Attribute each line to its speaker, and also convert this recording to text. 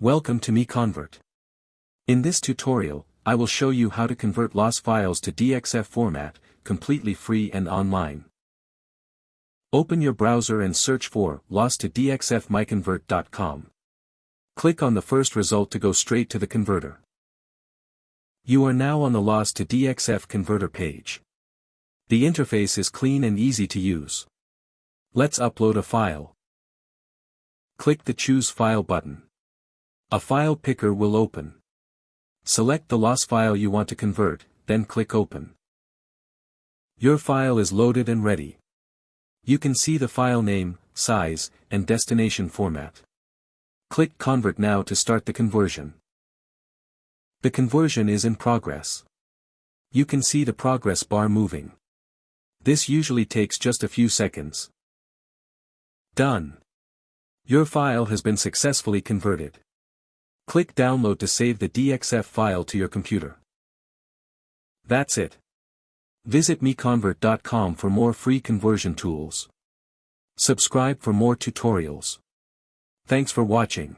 Speaker 1: Welcome to MiConvert. In this tutorial, I will show you how to convert LOS files to DXF format, completely free and online. Open your browser and search for LOS to DXF MiConvert.com. Click on the first result to go straight to the converter. You are now on the LOS to DXF converter page. The interface is clean and easy to use. Let's upload a file. Click the Choose File button. A file picker will open. Select the LOS file you want to convert, then click Open. Your file is loaded and ready. You can see the file name, size, and destination format. Click Convert now to start the conversion. The conversion is in progress. You can see the progress bar moving. This usually takes just a few seconds. Done. Your file has been successfully converted. Click Download to save the DXF file to your computer. That's it. Visit MiConvert.com for more free conversion tools. Subscribe for more tutorials. Thanks for watching.